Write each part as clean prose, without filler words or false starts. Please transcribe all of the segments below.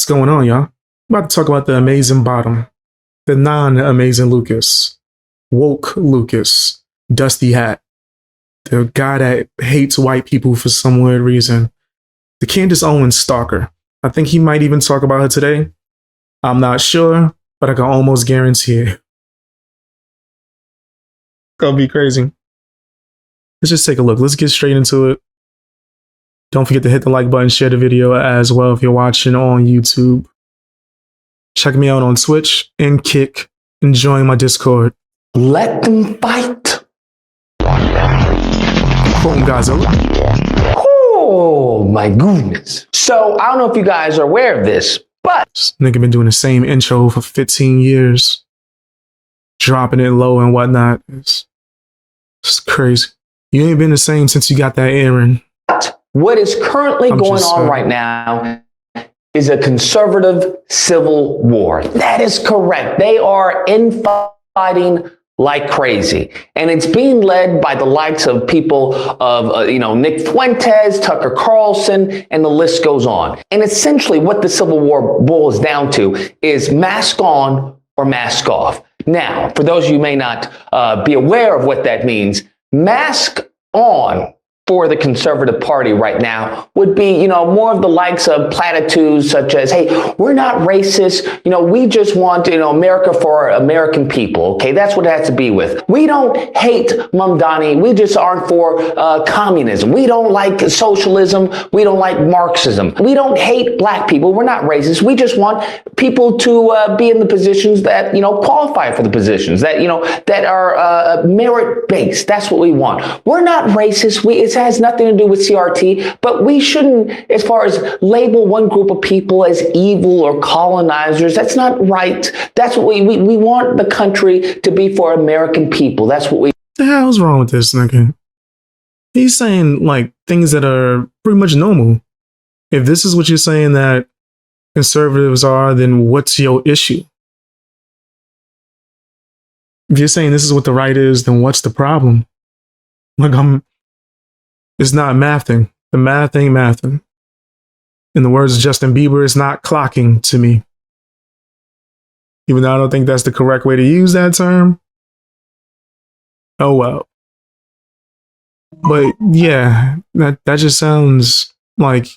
What's going on, y'all? I'm about to talk about the amazing bottom, the non-amazing Lucas, woke Lucas, Dusty Hat, the guy that hates white people for some weird reason, the Candace Owens stalker. I think he might even talk about her today. I'm not sure, but I can almost guarantee it. It's gonna be crazy. Let's just take a look. Let's get straight into it. Don't forget to hit the like button, share the video as well if you're watching on YouTube. Check me out on Twitch and Kick and join my Discord. Let them fight. Quoting Godzilla. Oh my goodness. So I don't know if you guys are aware of this, but This nigga been doing the same intro for 15 years. Dropping it low and whatnot. It's crazy. You ain't been the same since you got that Aaron. what is currently going on right now is a conservative civil war. That is correct. They are infighting like crazy. And it's being led by the likes of people of, Nick Fuentes, Tucker Carlson, and the list goes on. And essentially what the Civil War boils down to is mask on or mask off. Now, for those of you who may not be aware of what that means, mask on for the Conservative Party right now would be, more of the likes of platitudes such as, hey, we're not racist. We just want, America for American people. Okay, that's what it has to be with. We don't hate Mamdani. We just aren't for communism. We don't like socialism. We don't like Marxism. We don't hate black people. We're not racist. We just want people to be in the positions that, qualify for the positions that, that are merit-based. That's what we want. We're not racist. It has nothing to do with CRT, but we shouldn't, as far as label one group of people as evil or colonizers. That's not right. That's what we want the country to be for American people. That's what we. What the hell's wrong with this nigga? He's saying like things that are pretty much normal. If this is what you're saying that conservatives are, then what's your issue? If you're saying this is what the right is, then what's the problem? Like it's not mathing. The math ain't mathing. In the words of Justin Bieber, it's not clocking to me. Even though I don't think that's the correct way to use that term. Oh well. But yeah, that just sounds like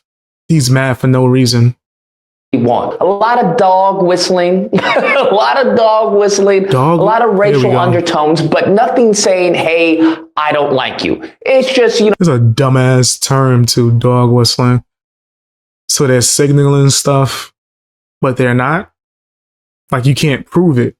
he's mad for no reason. Want a lot of dog whistling, a lot of racial undertones, but nothing saying, hey, I don't like you. It's just, It's a dumbass term to dog whistling. So they're signaling stuff, but they're not. Like you can't prove it.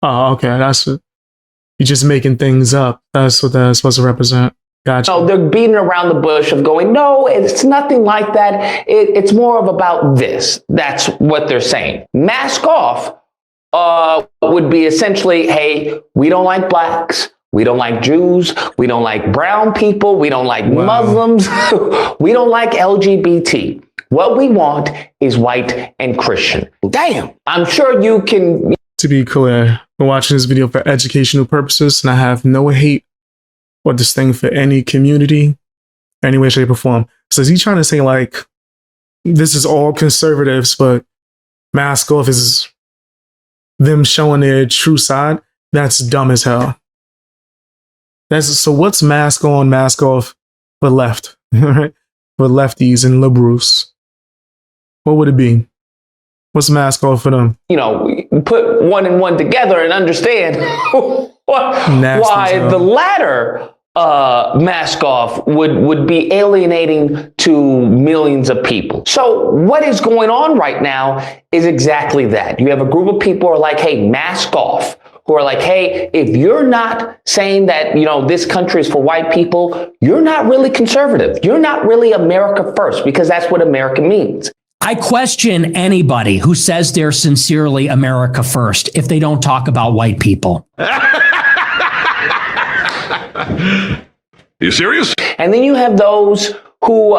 Oh, okay. You're just making things up. That's what that's supposed to represent. Gotcha. They're beating around the bush of going, no, it's nothing like that. It's more of about this. That's what they're saying. Mask off would be essentially, hey, we don't like blacks. We don't like Jews. We don't like brown people. We don't like Muslims. We don't like LGBT. What we want is white and Christian. Damn. I'm sure you can. To be clear, I'm watching this video for educational purposes, and I have no hate or disdain for any community, any way, shape, or form. So is he trying to say like, this is all conservatives, but mask off is them showing their true side? That's dumb as hell. So what's mask on, mask off for left, right? For lefties and liberals? What would it be? What's mask off for them? Put one and one together and understand why the latter mask off would be alienating to millions of people. So what is going on right now is exactly that. You have a group of people who are like, hey, mask off. Who are like, hey, if you're not saying that, this country is for white people, you're not really conservative. You're not really America first, because that's what America means. I question anybody who says they're sincerely America first if they don't talk about white people. You serious? And then you have those who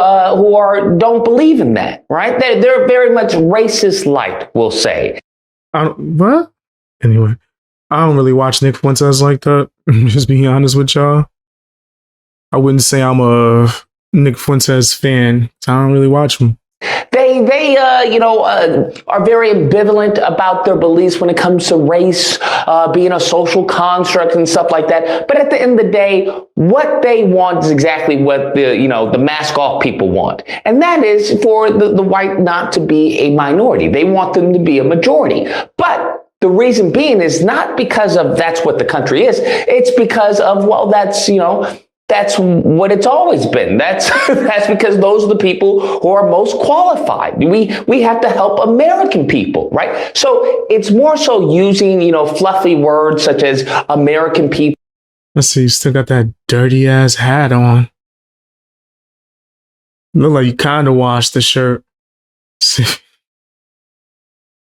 don't believe in that, right? They're very much racist light, we'll say. What? Anyway, I don't really watch Nick Fuentes like that. Just being honest with y'all. I wouldn't say I'm a Nick Fuentes fan. I don't really watch him. are very ambivalent about their beliefs when it comes to race, being a social construct and stuff like that. But at the end of the day, what they want is exactly what the mask off people want. And that is for the white not to be a minority. They want them to be a majority. But the reason being is not because of that's what the country is. It's because of, well, that's what it's always been. That's because those are the people who are most qualified. We have to help American people, right? So it's more so using, fluffy words such as American people. Let's see, you still got that dirty ass hat on. Look like you kind of washed the shirt.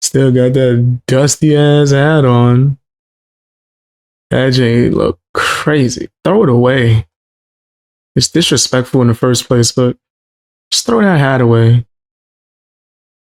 Still got that dusty ass hat on. That J look crazy. Throw it away. It's disrespectful in the first place, but just throw that hat away.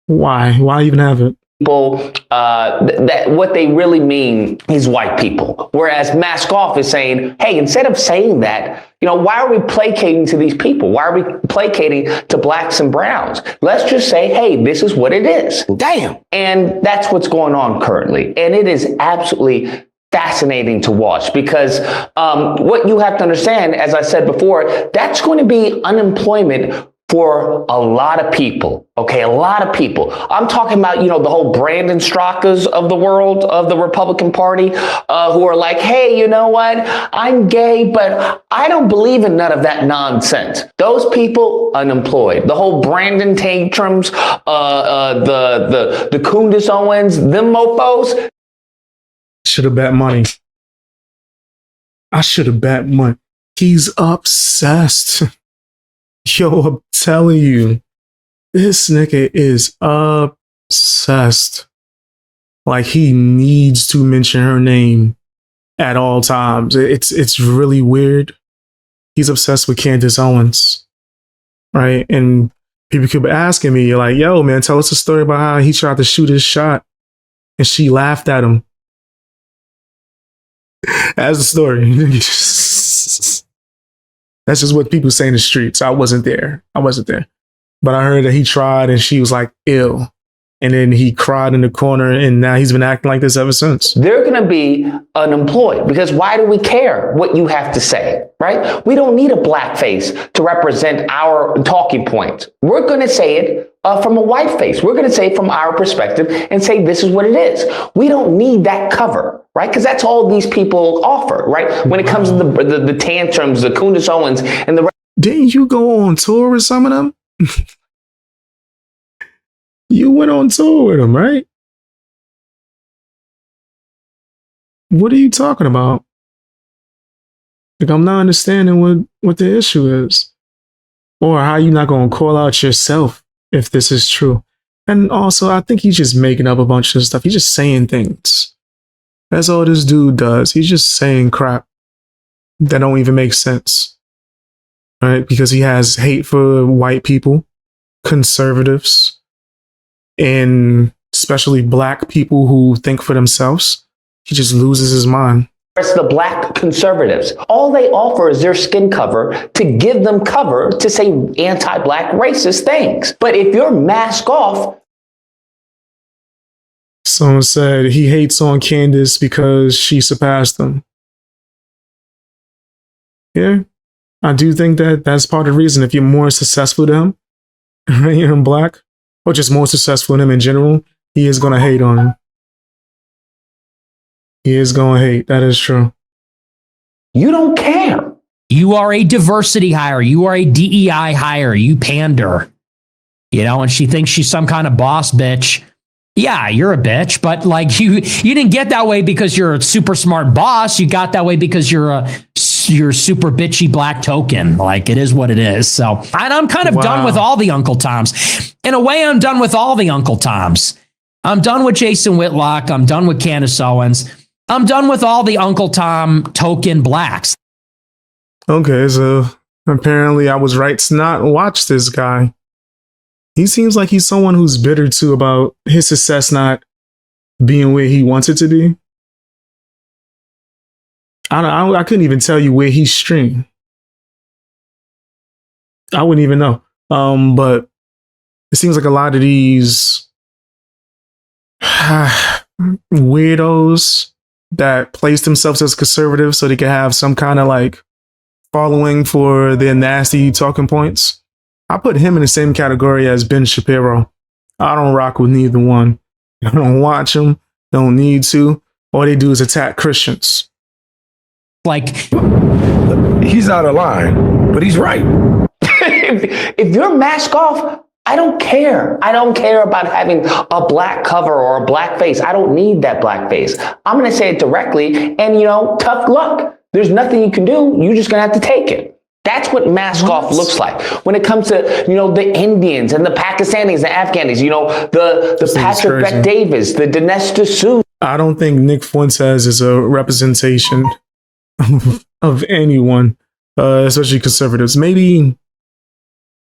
Why? Why even have it? People, that what they really mean is white people. Whereas mask off is saying, hey, instead of saying that, why are we placating to these people? Why are we placating to blacks and browns? Let's just say, hey, this is what it is. Damn. And that's what's going on currently. And it is absolutely fascinating to watch because what you have to understand, as I said before, that's going to be unemployment for a lot of people. Okay, a lot of people. I'm talking about, the whole Brandon Straka's of the world of the Republican Party who are like, hey, you know what? I'm gay, but I don't believe in none of that nonsense. Those people unemployed. The whole Brandon tantrums, the Candace Owens, them mofos. Should have bet money. I should have bet money. He's obsessed. Yo, I'm telling you, this nigga is obsessed. Like he needs to mention her name at all times. It's really weird. He's obsessed with Candace Owens, right? And people keep asking me, like, yo, man, tell us a story about how he tried to shoot his shot and she laughed at him. That's the story. That's just what people say in the streets. I wasn't there. But I heard that he tried and she was like ill. And then he cried in the corner and now he's been acting like this ever since. They're going to be unemployed because why do we care what you have to say, right? We don't need a black face to represent our talking points. We're going to say it from a white face. We're going to say it from our perspective and say this is what it is. We don't need that cover, right? Because that's all these people offer, right? When it comes to the tantrums, the Candace Owens and the... Didn't you go on tour with some of them? You went on tour with them, right? What are you talking about? Like, I'm not understanding what the issue is. Or how you not going to call out yourself if this is true. And also, I think he's just making up a bunch of stuff. He's just saying things. That's all this dude does. He's just saying crap that don't even make sense. Right? Because he has hate for white people, conservatives, and especially black people who think for themselves. He just loses his mind. It's the black conservatives. All they offer is their skin cover to give them cover to say anti-black racist things. But if you're mask off... Someone said he hates on Candace because she surpassed him. Yeah, I do think that that's part of the reason. If you're more successful than him, right, you're black, or just more successful than him in general, he is going to hate on him. He is going to hate. That is true. You don't care. You are a diversity hire. You are a DEI hire. You pander. And she thinks she's some kind of boss bitch. Yeah, you're a bitch, but like you didn't get that way because you're a super smart boss. You got that way because you're super bitchy black token. Like it is what it is. So, and I'm kind of done with all the Uncle Toms. In a way, I'm done with all the Uncle Toms. I'm done with Jason Whitlock. I'm done with Candace Owens. I'm done with all the Uncle Tom token blacks. Okay, so apparently I was right to not watch this guy. He seems like he's someone who's bitter too about his success not being where he wants it to be. I couldn't even tell you where he streamed. I wouldn't even know. But it seems like a lot of these weirdos that place themselves as conservative so they can have some kind of like following for their nasty talking points. I put him in the same category as Ben Shapiro. I don't rock with neither one. I don't watch them. Don't need to. All they do is attack Christians. Like, he's out of line, but he's right. If you're mask off, I don't care. I don't care about having a black cover or a black face. I don't need that black face. I'm going to say it directly, and, you know, tough luck. There's nothing you can do. You're just going to have to take it. That's what mask off looks like. When it comes to, you know, the Indians and the Pakistanis, the Afghanis, you know, the Patrick Bet-Davis, the Dinesh D'Souza. I don't think Nick Fuentes is a representation of anyone, especially conservatives. Maybe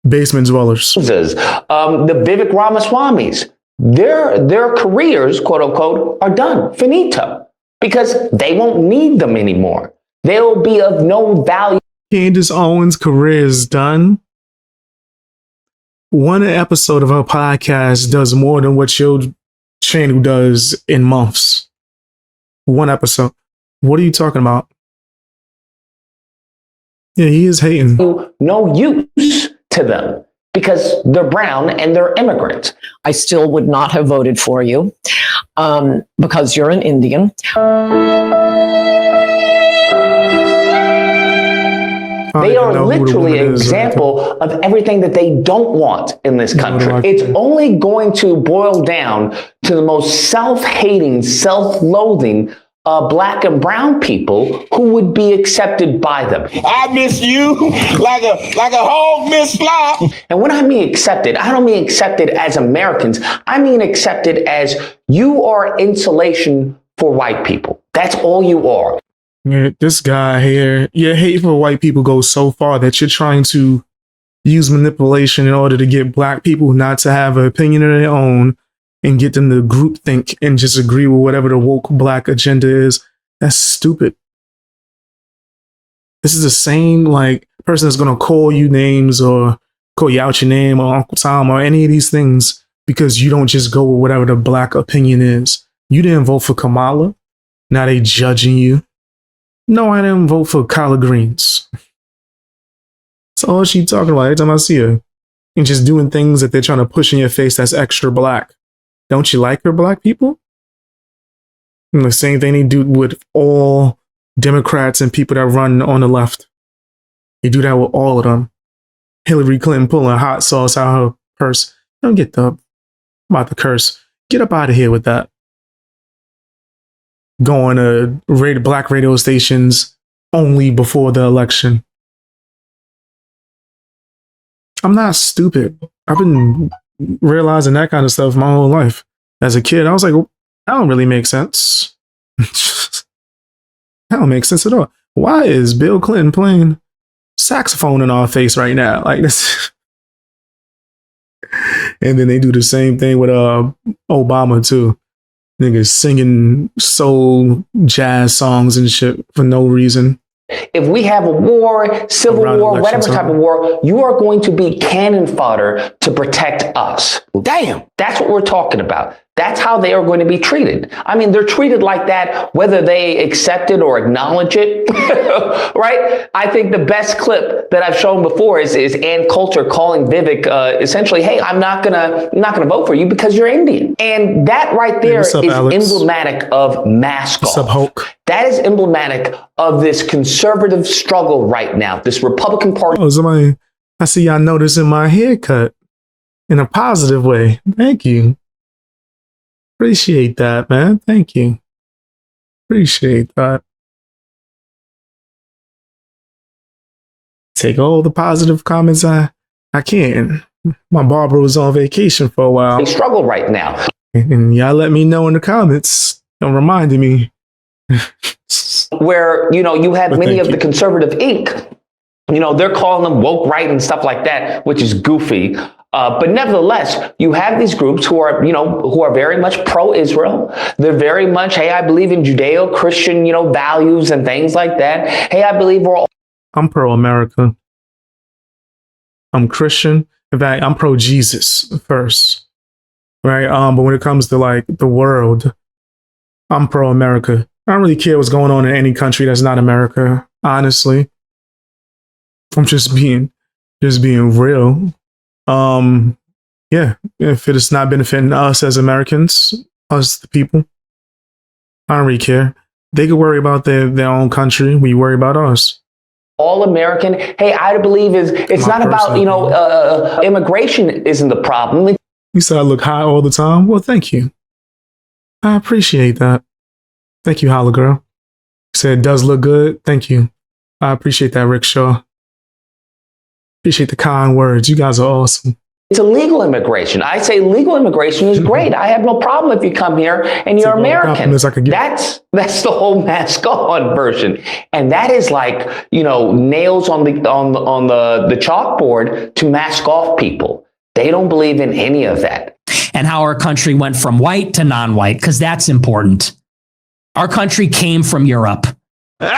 basement dwellers. The Vivek Ramaswamis, their careers, quote unquote, are done, finito, because they won't need them anymore. They'll be of no value. Candace Owens' career is done. One episode of her podcast does more than what your channel does in months. One episode. What are you talking about? Yeah, he is hating. No use to them because they're brown and they're immigrants. I still would not have voted for you because you're an Indian. They are literally an example of everything that they don't want in this country. It's only going to boil down to the most self-hating, self-loathing black and brown people who would be accepted by them. I miss you like a hog miss fly. And when I mean accepted, I don't mean accepted as Americans. I mean accepted as you are insulation for white people. That's all you are. Yeah, this guy here, your hate for white people goes so far that you're trying to use manipulation in order to get black people not to have an opinion of their own and get them to groupthink and just agree with whatever the woke black agenda is. That's stupid. This is the same like person that's going to call you names or call you out your name or Uncle Tom or any of these things because you don't just go with whatever the black opinion is. You didn't vote for Kamala. Now they judging you. No, I didn't vote for collard greens. That's all she talking about every time I see her. And just doing things that they're trying to push in your face that's extra black. Don't you like her black people? And the same thing they do with all Democrats and people that run on the left. They do that with all of them. Hillary Clinton pulling hot sauce out her purse. Don't get the about the curse. Get up out of here with that. Going to black radio stations only before the election. I'm not stupid. I've been realizing that kind of stuff my whole life. As a kid, I was like, that don't really make sense. That don't make sense at all. Why is Bill Clinton playing saxophone in our face right now? Like this. And then they do the same thing with Obama too. Niggas singing soul jazz songs and shit for no reason. If we have a war, civil war, whatever type of war, you are going to be cannon fodder to protect us. Damn. That's what we're talking about. That's how they are going to be treated. I mean, they're treated like that, whether they accept it or acknowledge it, right? I think the best clip that I've shown before is Ann Coulter calling Vivek essentially, hey, I'm not gonna vote for you because you're Indian. And that right there is emblematic of mask off. What's up, Hulk? That is emblematic of this conservative struggle right now, this Republican Party. Oh, somebody, I see y'all noticing my haircut in a positive way. Thank you. Appreciate that, man. Thank you. Appreciate that. Take all the positive comments I can. My barber was on vacation for a while. They struggle right now. And y'all let me know in the comments and reminded me. Where, you have many of the conservative Inc., they're calling them woke right and stuff like that, which is goofy. But nevertheless, you have these groups who are very much pro-Israel. They're very much, hey, I believe in Judeo-Christian, values and things like that. Hey, I believe we're all... I'm pro-America. I'm Christian, In fact, I'm pro Jesus first, right? But when it comes to like the world, I'm pro America. I don't really care what's going on in any country that's not America. Honestly, I'm just being real. Yeah, if it is not benefiting us as Americans, us the people, I don't really care. They could worry about their own country. We worry about us. All American. Hey, I believe it's not about, immigration isn't the problem. You said I look high all the time. Well, thank you. I appreciate that. Thank you, Holla Girl. You said it does look good. Thank you. I appreciate that, Rickshaw. Appreciate the kind words. You guys are awesome. It's illegal immigration. I say legal immigration is great. I have no problem if you come here and you're American. That's the whole mask on version. And that is like, nails on the chalkboard to mask off people. They don't believe in any of that. And how our country went from white to non-white, because that's important. Our country came from Europe. Are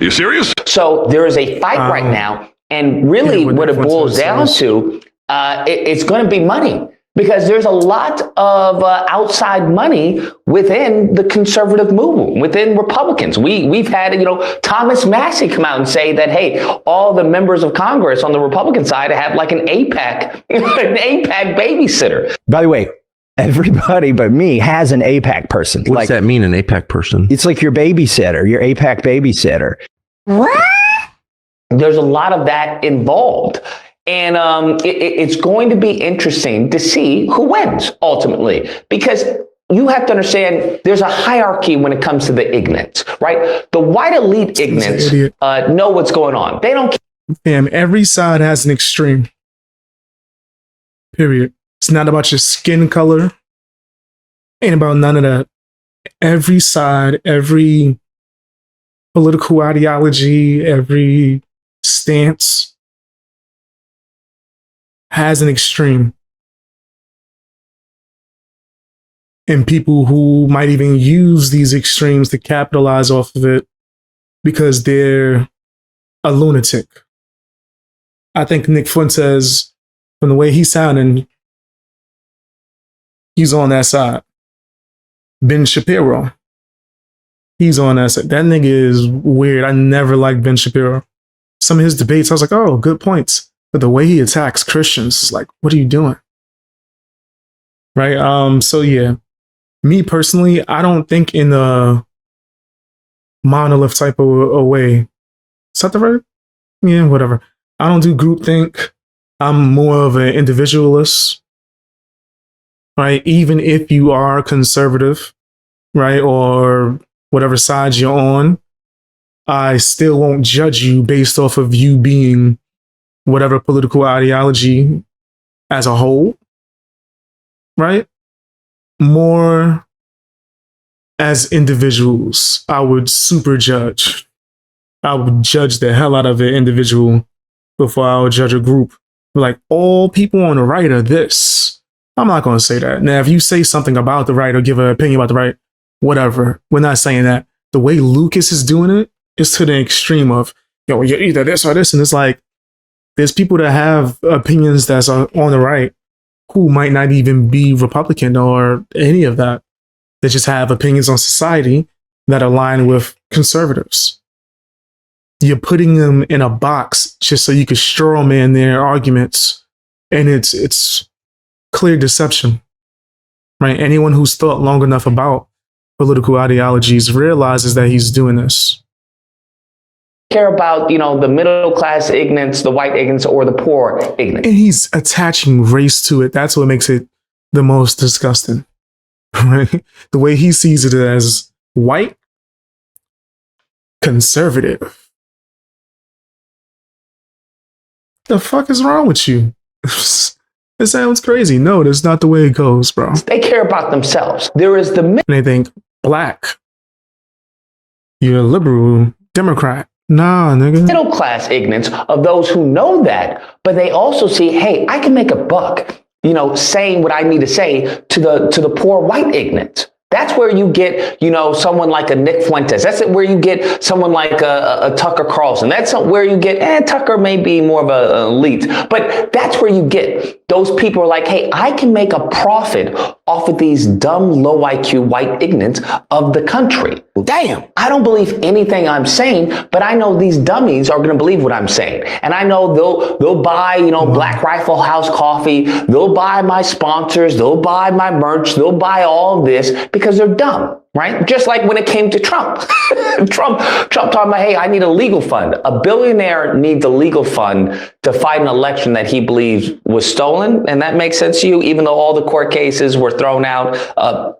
you serious? So there is a fight right now. And really what it boils down to, it's going to be money, because there's a lot of outside money within the conservative movement, within Republicans. We've had, Thomas Massey come out and say that, hey, all the members of Congress on the Republican side have like an AIPAC, babysitter. By the way, everybody but me has an AIPAC person. What's that mean, an AIPAC person? It's like your babysitter, your AIPAC babysitter. What? There's a lot of that involved. And it's going to be interesting to see who wins ultimately, because you have to understand there's a hierarchy when it comes to the ignorance, right? The white elite ignorance know what's going on. They don't care. Damn, every side has an extreme. Period. It's not about your skin color. Ain't about none of that. Every side, every political ideology, every stance has an extreme. And people who might even use these extremes to capitalize off of it because they're a lunatic. I think Nick Fuentes, from the way he's sounding, he's on that side. Ben Shapiro, he's on that side. That nigga is weird. I never liked Ben Shapiro. Some of his debates, I was like, oh, good points. But the way he attacks Christians is like, what are you doing? Right? So yeah, me personally, I don't think in a monolith type of a way. Is that the right? Yeah, whatever. I don't do groupthink. I'm more of an individualist. Right? Even if you are conservative, right? Or whatever side you're on, I still won't judge you based off of you being whatever political ideology as a whole, right? More as individuals, I would super judge. I would judge the hell out of an individual before I would judge a group. Like, all people on the right are this. I'm not going to say that. Now, if you say something about the right or give an opinion about the right, whatever, we're not saying that. The way Lucas is doing it is to the extreme of, you're either this or this. And it's like, there's people that have opinions that's on the right who might not even be Republican or any of that. They just have opinions on society that align with conservatives. You're putting them in a box just so you can straw man their arguments. And it's clear deception, right? Anyone who's thought long enough about political ideologies realizes that he's doing this. Care about, the middle class ignorance, the white ignorance, or the poor ignorance. And he's attaching race to it. That's what makes it the most disgusting, right? The way he sees it as white, conservative. The fuck is wrong with you? It sounds crazy. No, that's not the way it goes, bro. They care about themselves. There is the... And they think, black, you're a liberal Democrat. Nah, nigga. Middle class ignorance of those who know that, but they also see, hey, I can make a buck, saying what I need to say to the poor white ignorance. That's where you get, someone like a Nick Fuentes. That's where you get someone like a Tucker Carlson. That's where you get, Tucker may be more of an elite, but that's where you get those people are like, hey, I can make a profit off of these dumb, low IQ white ignorants of the country. Damn. I don't believe anything I'm saying, but I know these dummies are going to believe what I'm saying. And I know they'll buy, Black Rifle House coffee. They'll buy my sponsors. They'll buy my merch. They'll buy all this because they're dumb, right? Just like when it came to Trump. Trump talking about, hey, I need a legal fund. A billionaire needs a legal fund to fight an election that he believes was stolen. And that makes sense to you, even though all the court cases were thrown out.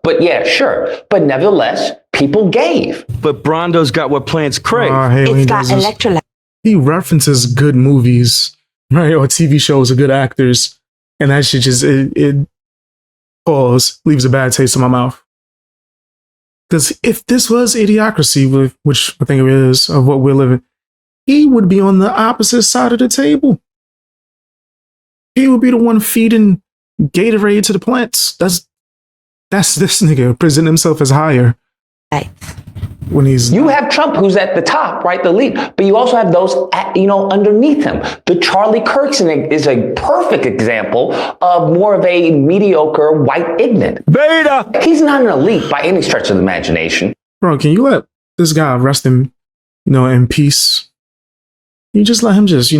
But yeah, sure. But nevertheless, people gave. But Brondo's got what plants crave. It's got electrolyte. He references good movies, right? Or TV shows or good actors. And that shit just, it leaves a bad taste in my mouth. Because if this was idiocracy, which I think it is, of what we're living, he would be on the opposite side of the table. He would be the one feeding Gatorade to the plants. That's this nigga presenting himself as higher. When you have Trump, who's at the top, right, the lead, but you also have those, underneath him. The Charlie Kirk is a perfect example of more of a mediocre white ignorant. Beta. He's not an elite by any stretch of the imagination. Bro, can you let this guy rest in, in peace? You just let him just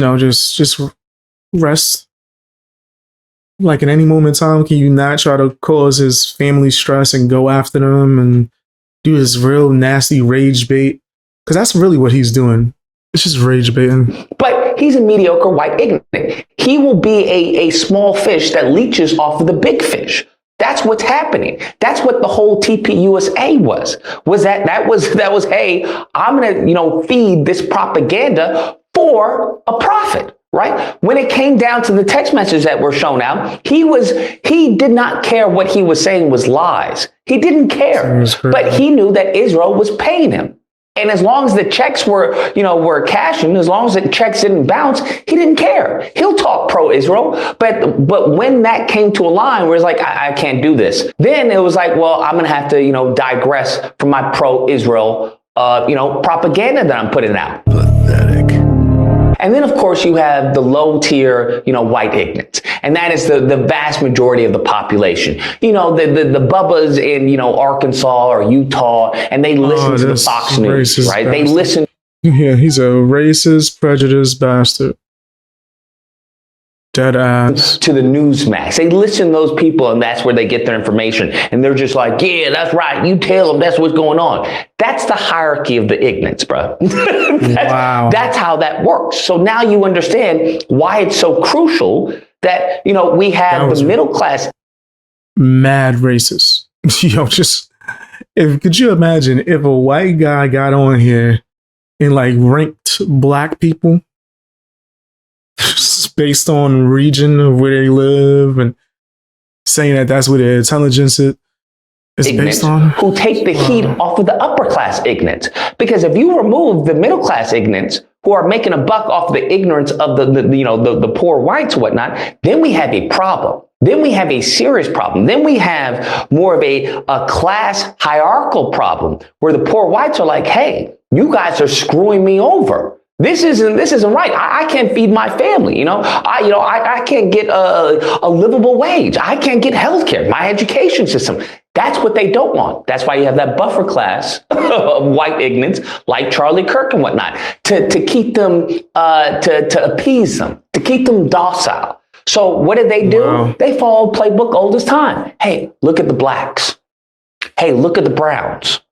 rest. Like at any moment in time, can you not try to cause his family stress and go after them and do this real nasty rage bait? Because that's really what he's doing. It's just rage baiting. But he's a mediocre white ignorant. He will be a small fish that leeches off of the big fish. That's what's happening. That's what the whole TPUSA was that was, hey, I'm going to, feed this propaganda for a profit. Right? When it came down to the text messages that were shown out, he did not care what he was saying was lies. He didn't care, but he knew that Israel was paying him. And as long as the checks were cashing, as long as the checks didn't bounce, he didn't care. He'll talk pro-Israel, but when that came to a line where it's like, I can't do this, then it was like, well, I'm going to have to, digress from my pro-Israel, propaganda that I'm putting out. Pathetic. And then, of course, you have the low tier, white ignorance. And that is the vast majority of the population. The Bubbas in, Arkansas or Utah, and they listen to the Fox News, right? Bastard. They listen. Yeah, he's a racist, prejudiced bastard. Dead ass. To the Newsmax. They listen to those people, and that's where they get their information. And they're just like, yeah, that's right. You tell them that's what's going on. That's the hierarchy of the ignorance, bro. Wow. That's how that works. So now you understand why it's so crucial that, we have the middle class. Mad racist. Could you imagine if a white guy got on here and ranked black people based on region of where they live and saying that that's where their intelligence is based on? Who take the heat off of the upper class ignorance. Because if you remove the middle class ignorance who are making a buck off the ignorance of the poor whites and whatnot, then we have a problem. Then we have a serious problem. Then we have more of a class hierarchical problem where the poor whites are like, hey, you guys are screwing me over. This isn't right. I can't feed my family. I can't get a livable wage. I can't get health care, my education system. That's what they don't want. That's why you have that buffer class of white ignorance like Charlie Kirk and whatnot to keep them, to appease them, to keep them docile. So what did they do? Wow. They followed playbook old as time. Hey, look at the blacks. Hey, look at the browns.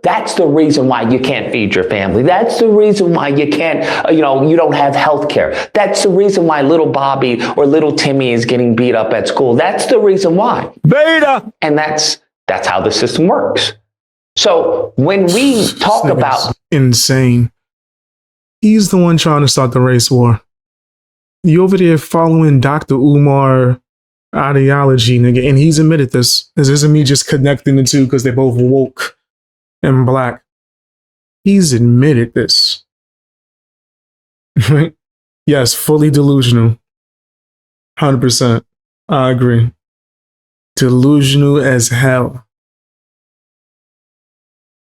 That's the reason why you can't feed your family. That's the reason why you can't, you don't have health care. That's the reason why little Bobby or little Timmy is getting beat up at school. That's the reason why. Beta. And that's how the system works. So when we talk about insane, he's the one trying to start the race war. You over there following Dr. Umar ideology, nigga, and he's admitted this. This isn't me just connecting the two because they're both woke and black. He's admitted this. Right? Yes, fully delusional. 100%. I agree. delusional as hell.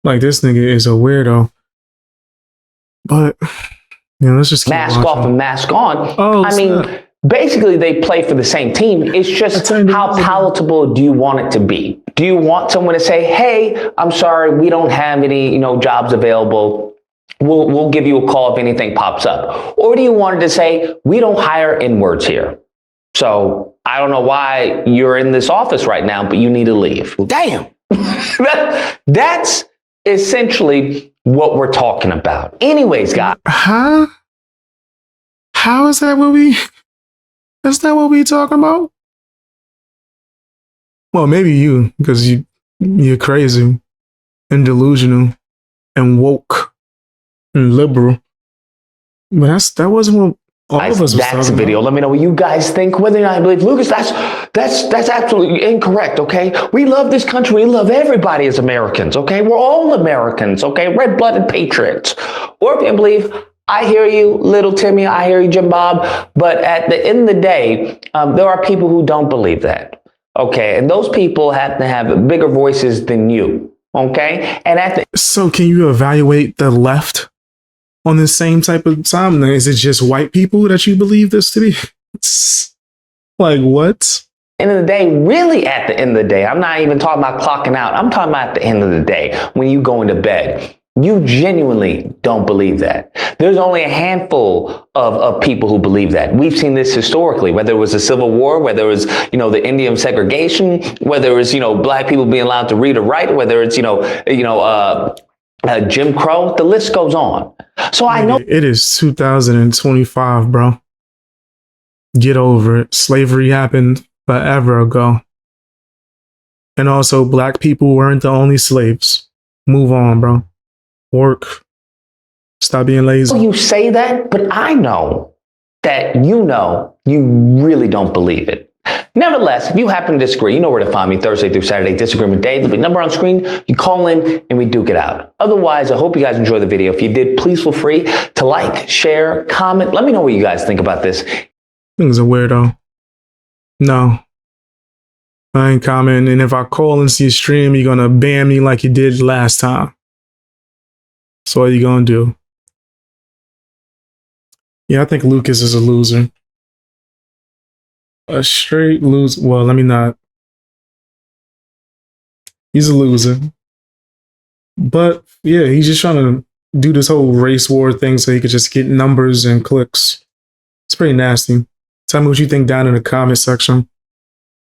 Like, this nigga is a weirdo. But, let's just keep mask watching. off and mask on. Oh, I mean, basically they play for the same team. It's just how palatable do you want it to be? Do you want someone to say, hey, I'm sorry, we don't have any, jobs available. We'll give you a call if anything pops up. Or do you want it to say, we don't hire N-words here. So I don't know why you're in this office right now, but you need to leave. Damn. That's essentially what we're talking about. Anyways, guys. Huh? How is that what we... That's not what we talking about? Well, maybe you, because you're crazy and delusional and woke and liberal. But that wasn't what all of us was talking That's the video. about. Let me know what you guys think. Whether or not you believe Lucas, that's absolutely incorrect. Okay, we love this country. We love everybody as Americans. Okay, we're all Americans. Okay, red-blooded patriots. Or if you believe, I hear you, little Timmy. I hear you, Jim Bob. But at the end of the day, there are people who don't believe that. Okay, and those people have to have bigger voices than you. Okay, and so can you evaluate the left on the same type of time? Is it just white people that you believe this to be? It's like, what? End of the day, really at the end of the day, I'm not even talking about clocking out. I'm talking about at the end of the day, when you go into bed, you genuinely don't believe that. There's only a handful of people who believe that. We've seen this historically, whether it was the Civil War, whether it was, the Indian segregation, whether it was, black people being allowed to read or write, whether it's, Jim Crow, the list goes on. So I know it is 2025, bro. Get over it. Slavery happened forever ago. And also, black people weren't the only slaves. Move on, bro. Work. Stop being lazy. you say that, but I know that you really don't believe it. Nevertheless, if you happen to disagree, you know where to find me Thursday through Saturday, Disagreement Day. There'll be a number on screen. You call in and we duke it out. Otherwise, I hope you guys enjoyed the video. If you did, please feel free to like, share, comment. Let me know what you guys think about this. Thing's a weirdo. No. I ain't commenting. And if I call and see a stream, you're gonna ban me like you did last time. So what are you gonna do? Yeah, I think Lucas is a loser. A straight loser. Well, let me not. He's a loser. But yeah, he's just trying to do this whole race war thing so he could just get numbers and clicks. It's pretty nasty. Tell me what you think down in the comment section.